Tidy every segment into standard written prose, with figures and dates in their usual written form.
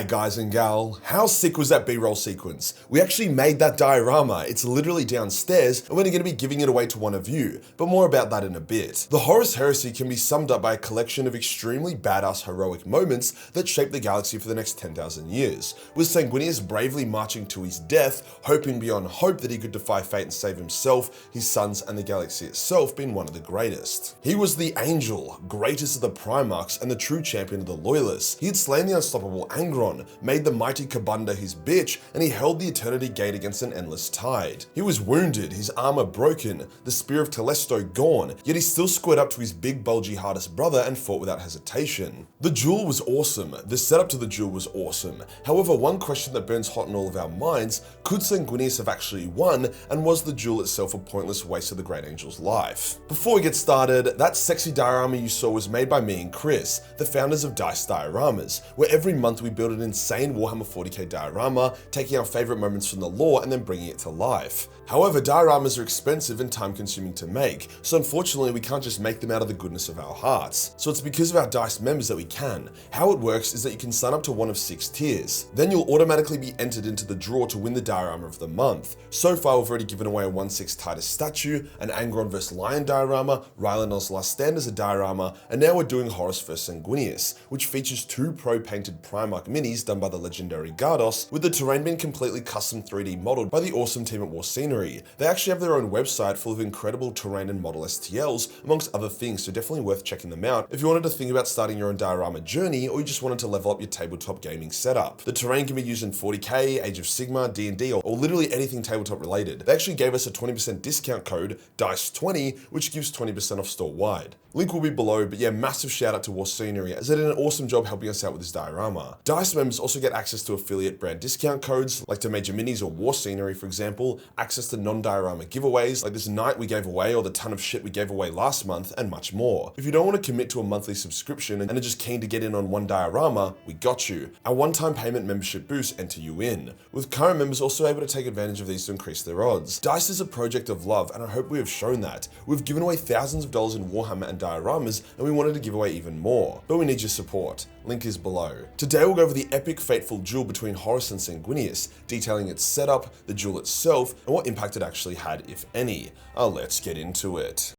Alright guys and gal, how sick was that B-roll sequence? We actually made that diorama, it's literally downstairs and we're going to be giving it away to one of you, but more about that in a bit. The Horus Heresy can be summed up by a collection of extremely badass heroic moments that shaped the galaxy for the next 10,000 years, with Sanguinius bravely marching to his death, hoping beyond hope that he could defy fate and save himself, his sons and the galaxy itself being one of the greatest. He was the Angel, greatest of the Primarchs and the true champion of the Loyalists. He had slain the unstoppable Angron, made the mighty Kabunda his bitch, and he held the Eternity Gate against an endless tide. He was wounded, his armor broken, the spear of Telesto gone, yet he still squared up to his big bulgy hardest brother and fought without hesitation. The duel was awesome, the setup to the duel was awesome. However, one question that burns hot in all of our minds, could Sanguinius have actually won, and was the duel itself a pointless waste of the Great Angel's life? Before we get started, that sexy diorama you saw was made by me and Chris, the founders of Dice Dioramas, where every month we build an insane Warhammer 40k diorama, taking our favorite moments from the lore and then bringing it to life. However, dioramas are expensive and time consuming to make, so unfortunately we can't just make them out of the goodness of our hearts. So it's because of our Dice members that we can. How it works is that you can sign up to one of 6 tiers. Then you'll automatically be entered into the draw to win the diorama of the month. So far we've already given away a 1/6 Titus statue, an Angron vs Lion diorama, Rylanel's Last Stand as a diorama, and now we're doing Horus vs Sanguinius, which features 2 pro-painted Primarch minis done by the legendary Gardos, with the terrain being completely custom 3D modeled by the awesome team at War Scenery. They actually have their own website full of incredible terrain and model STLs, amongst other things, so definitely worth checking them out if you wanted to think about starting your own diorama journey or you just wanted to level up your tabletop gaming setup. The terrain can be used in 40k, Age of Sigmar, D&D, or literally anything tabletop related. They actually gave us a 20% discount code, DICE20, which gives 20% off store-wide. Link will be below, but yeah, massive shout out to War Scenery as they did an awesome job helping us out with this diorama. Dice members also get access to affiliate brand discount codes, like to Major Minis or War Scenery for example, access to non-diorama giveaways, like this Knight we gave away or the ton of shit we gave away last month, and much more. If you don't want to commit to a monthly subscription and are just keen to get in on one diorama, we got you. Our one-time payment membership boosts enter you in, with current members also able to take advantage of these to increase their odds. Dice is a project of love, and I hope we have shown that. We've given away thousands of dollars in Warhammer and dioramas, and we wanted to give away even more, but we need your support. Link is below. Today we'll go over the epic Fateful duel between Horus and Sanguinius, detailing its setup, the duel itself, and what impact it actually had, if any. Let's get into it.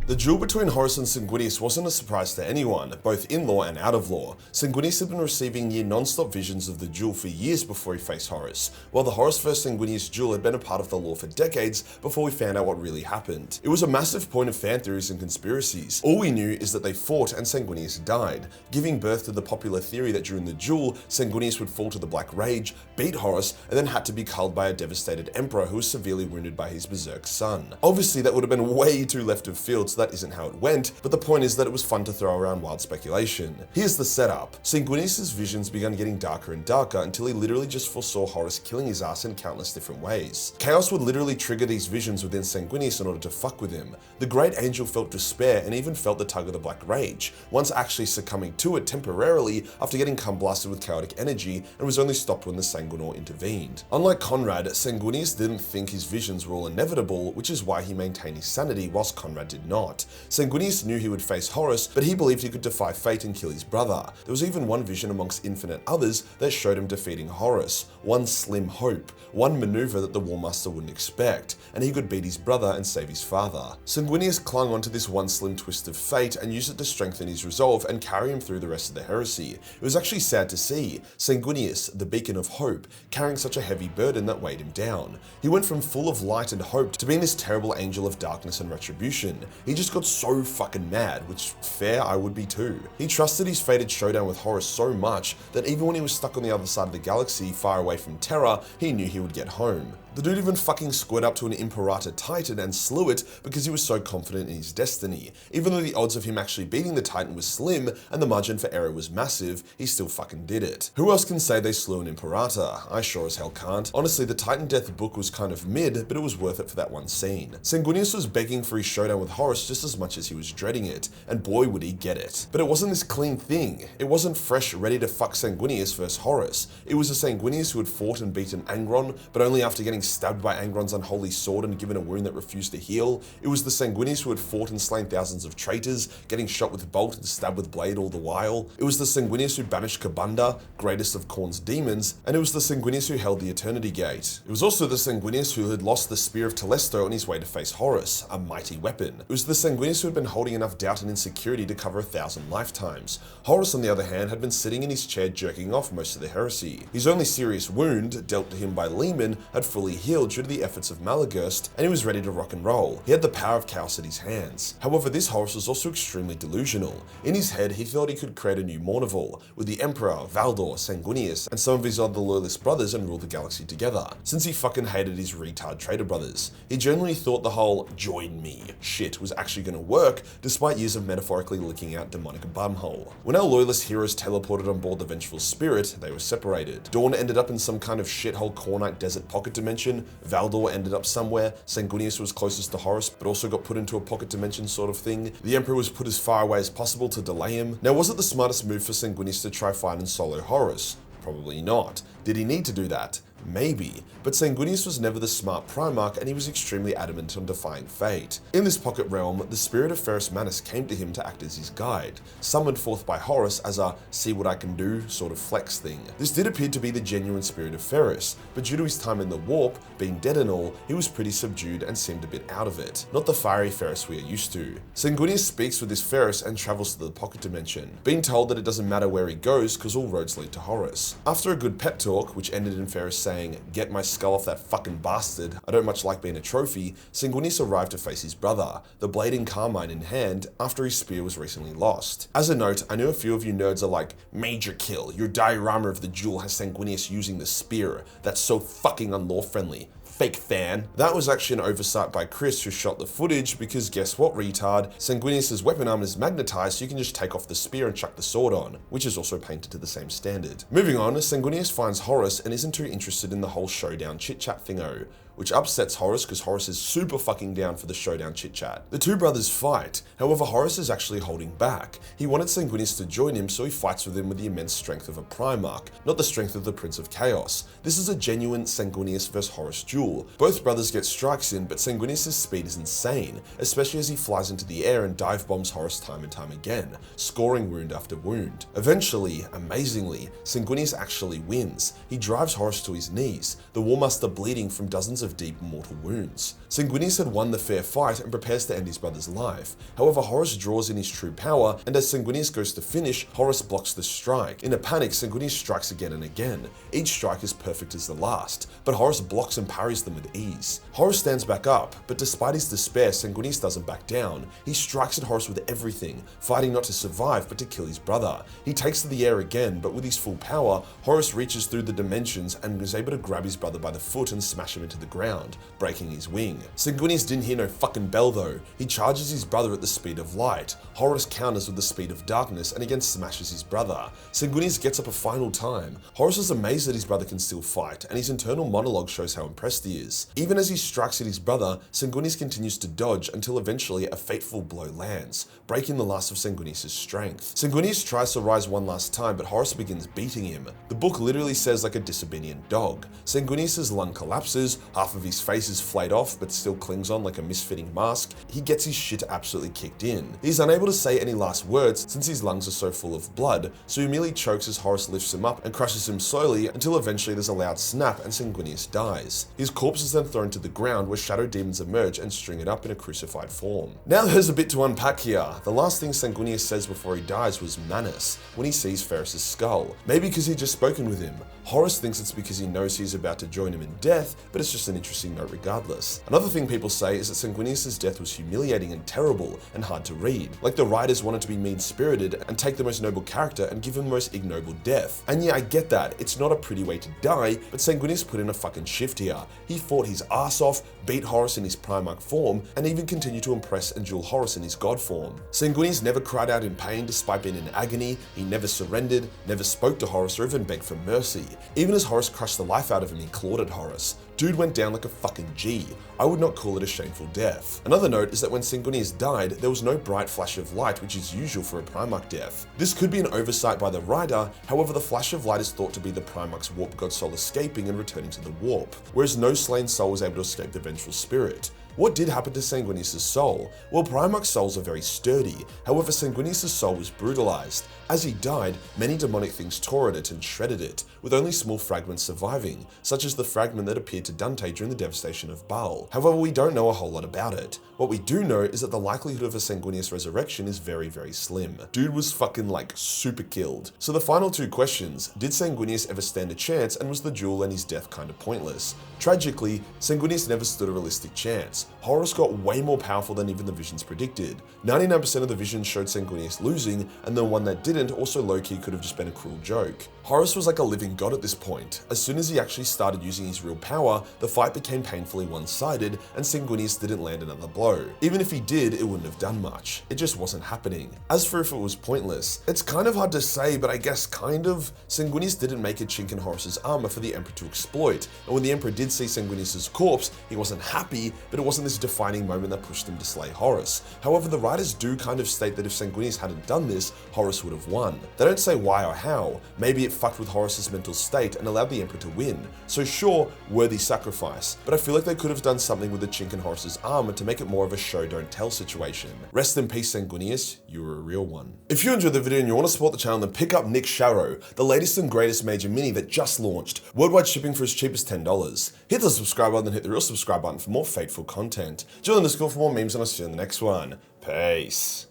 The duel between Horus and Sanguinius wasn't a surprise to anyone, both in lore and out of lore. Sanguinius had been receiving near non-stop visions of the duel for years before he faced Horus, while the Horus vs Sanguinius duel had been a part of the lore for decades before we found out what really happened. It was a massive point of fan theories and conspiracies. All we knew is that they fought and Sanguinius died, giving birth to the popular theory that during the duel, Sanguinius would fall to the Black Rage, beat Horus, and then had to be culled by a devastated emperor who was severely wounded by his berserk son. Obviously that would have been way too left of field, so that isn't how it went, but the point is that it was fun to throw around wild speculation. Here's the setup. Sanguinius' visions began getting darker and darker until he literally just foresaw Horus killing his ass in countless different ways. Chaos would literally trigger these visions within Sanguinius in order to fuck with him. The Great Angel felt despair and even felt the tug of the Black Rage, once actually succumbing to it temporarily after getting cum blasted with chaotic energy, and was only stopped when the Sanguinor intervened. Unlike Conrad, Sanguinius didn't think his visions were all inevitable, which is why he maintained his sanity whilst Conrad did not. Sanguinius knew he would face Horus, but he believed he could defy fate and kill his brother. There was even one vision amongst infinite others that showed him defeating Horus, one slim hope, one maneuver that the War Master wouldn't expect, and he could beat his brother and save his father. Sanguinius clung onto this one slim twist of fate and used it to strengthen his resolve and carry him through the rest of the heresy. It was actually sad to see Sanguinius, the beacon of hope, carrying such a heavy burden that weighed him down. He went from full of light and hope to being this terrible angel of darkness and retribution. He just got so fucking mad, which fair, I would be too. He trusted his fated showdown with Horus so much that even when he was stuck on the other side of the galaxy, far away from Terra, he knew he would get home. The dude even fucking squared up to an Imperator Titan and slew it because he was so confident in his destiny. Even though the odds of him actually beating the Titan was slim and the margin for error was massive, he still fucking did it. Who else can say they slew an Imperator? I sure as hell can't. Honestly, the Titan death book was kind of mid, but it was worth it for that one scene. Sanguinius was begging for his showdown with Horus just as much as he was dreading it, and boy would he get it. But it wasn't this clean thing. It wasn't fresh, ready to fuck Sanguinius versus Horus. It was a Sanguinius who had fought and beaten Angron, but only after getting stabbed by Angron's unholy sword and given a wound that refused to heal. It was the Sanguinius who had fought and slain thousands of traitors, getting shot with bolt and stabbed with blade all the while. It was the Sanguinius who banished Kabunda, greatest of Khorne's demons, and it was the Sanguinius who held the Eternity Gate. It was also the Sanguinius who had lost the Spear of Telesto on his way to face Horus, a mighty weapon. It was the Sanguinius who had been holding enough doubt and insecurity to cover 1,000 lifetimes. Horus, on the other hand, had been sitting in his chair jerking off most of the heresy. His only serious wound, dealt to him by Lehman, had fully healed due to the efforts of Malagurst, and he was ready to rock and roll. He had the power of chaos at his hands. However, this Horus was also extremely delusional. In his head, he thought he could create a new Mournival, with the Emperor, Valdor, Sanguinius, and some of his other loyalist brothers and rule the galaxy together, since he fucking hated his retard traitor brothers. He genuinely thought the whole "join me" shit was actually gonna work, despite years of metaphorically licking out demonic bumhole. When our loyalist heroes teleported on board the Vengeful Spirit, they were separated. Dawn ended up in some kind of shithole Khornite desert pocket dimension, Valdor ended up somewhere, Sanguinius was closest to Horus but also got put into a pocket dimension sort of thing, the Emperor was put as far away as possible to delay him. Now, was it the smartest move for Sanguinius to try find and solo Horus? Probably not. Did he need to do that? Maybe, but Sanguinius was never the smart Primarch and he was extremely adamant on defying fate. In this pocket realm, the spirit of Ferrus Manus came to him to act as his guide, summoned forth by Horus as a "see what I can do" sort of flex thing. This did appear to be the genuine spirit of Ferrus, but due to his time in the warp, being dead and all, he was pretty subdued and seemed a bit out of it, not the fiery Ferrus we are used to. Sanguinius speaks with this Ferrus and travels to the pocket dimension, being told that it doesn't matter where he goes because all roads lead to Horus. After a good pep talk, which ended in Ferrus saying, "Get my skull off that fucking bastard, I don't much like being a trophy," Sanguinius arrived to face his brother, the blade and carmine in hand, after his spear was recently lost. As a note, I know a few of you nerds are like, "Majorkill, your diorama of the duel has Sanguinius using the spear. That's so fucking unlaw-friendly. Fake fan." That was actually an oversight by Chris, who shot the footage, because guess what, retard? Sanguinius' weapon arm is magnetized, so you can just take off the spear and chuck the sword on, which is also painted to the same standard. Moving on, Sanguinius finds Horus and isn't too interested in the whole showdown chit-chat thingo, which upsets Horus because Horus is super fucking down for the showdown chit-chat. The two brothers fight, however Horus is actually holding back. He wanted Sanguinius to join him, so he fights with him with the immense strength of a Primarch, not the strength of the Prince of Chaos. This is a genuine Sanguinius vs Horus duel. Both brothers get strikes in, but Sanguinius' speed is insane, especially as he flies into the air and dive bombs Horus time and time again, scoring wound after wound. Eventually, amazingly, Sanguinius actually wins. He drives Horus to his knees, the War Master bleeding from dozens of deep mortal wounds. Sanguinius had won the fair fight and prepares to end his brother's life. However, Horus draws in his true power, and as Sanguinius goes to finish, Horus blocks the strike. In a panic, Sanguinius strikes again and again. Each strike is perfect as the last, but Horus blocks and parries them with ease. Horus stands back up, but despite his despair, Sanguinius doesn't back down. He strikes at Horus with everything, fighting not to survive but to kill his brother. He takes to the air again, but with his full power, Horus reaches through the dimensions and is able to grab his brother by the foot and smash him into the ground, breaking his wing. Sanguinius didn't hear no fucking bell though. He charges his brother at the speed of light. Horus counters with the speed of darkness and again smashes his brother. Sanguinius gets up a final time. Horus is amazed that his brother can still fight, and his internal monologue shows how impressed he is. Even as he strikes at his brother, Sanguinius continues to dodge until eventually a fateful blow lands, breaking the last of Sanguinius' strength. Sanguinius tries to rise one last time, but Horus begins beating him. The book literally says like a disobedient dog. Sanguinius' lung collapses, half of his face is flayed off but still clings on like a misfitting mask. He gets his shit absolutely kicked in. He's unable to say any last words since his lungs are so full of blood, so he merely chokes as Horus lifts him up and crushes him slowly until eventually there's a loud snap and Sanguinius dies. His corpse is then thrown to the ground where shadow demons emerge and string it up in a crucified form. Now there's a bit to unpack here. The last thing Sanguinius says before he dies was Manus, when he sees Ferrus' skull. Maybe because he'd just spoken with him. Horus thinks it's because he knows he's about to join him in death, but it's just an interesting note regardless. Another thing people say is that Sanguinius' death was humiliating and terrible and hard to read. Like the writers wanted to be mean-spirited and take the most noble character and give him the most ignoble death. And yeah, I get that. It's not a pretty way to die, but Sanguinius put in a fucking shift here. He fought his ass off, beat Horus in his Primarch form, and even continued to impress and duel Horus in his god form. Sanguinius never cried out in pain despite being in agony, he never surrendered, never spoke to Horus or even begged for mercy. Even as Horus crushed the life out of him, he clawed at Horus. Dude went down like a fucking G. I would not call it a shameful death. Another note is that when Sanguinius died, there was no bright flash of light, which is usual for a Primarch death. This could be an oversight by the writer, however the flash of light is thought to be the Primarch's warp god soul escaping and returning to the warp, whereas no slain soul was able to escape the vengeful spirit. What did happen to Sanguinius' soul? Well, Primarch's souls are very sturdy, however Sanguinius' soul was brutalized. As he died, many demonic things tore at it and shredded it, with only small fragments surviving, such as the fragment that appeared to Dante during the devastation of Baal. However, we don't know a whole lot about it. What we do know is that the likelihood of a Sanguinius resurrection is very, very slim. Dude was fucking like super killed. So the final two questions, did Sanguinius ever stand a chance, and was the duel and his death kind of pointless? Tragically, Sanguinius never stood a realistic chance. Horus got way more powerful than even the visions predicted. 99% of the visions showed Sanguinius losing, and the one that didn't also low-key could have just been a cruel joke. Horus was like a living god at this point. As soon as he actually started using his real power, the fight became painfully one-sided, and Sanguinius didn't land another blow. Even if he did, it wouldn't have done much. It just wasn't happening. As for if it was pointless, it's kind of hard to say, but I guess kind of. Sanguinius didn't make a chink in Horus's armor for the Emperor to exploit, and when the Emperor did see Sanguinius' corpse, he wasn't happy, but it wasn't this defining moment that pushed him to slay Horus. However, the writers do kind of state that if Sanguinius hadn't done this, Horus would have won. They don't say why or how. Maybe it fucked with Horus's mental state and allowed the Emperor to win. So sure, worthy sacrifice, but I feel like they could have done something with the chink in Horus's armor to make it more of a show don't tell situation. Rest in peace, Sanguinius, you were a real one. If you enjoyed the video and you want to support the channel, then pick up Nick Sharrow, the latest and greatest major mini that just launched. Worldwide shipping for as cheap as $10. Hit the subscribe button and hit the real subscribe button for more Fateful content. Join the Discord for more memes and I'll see you in the next one. Peace.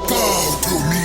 Bow to me.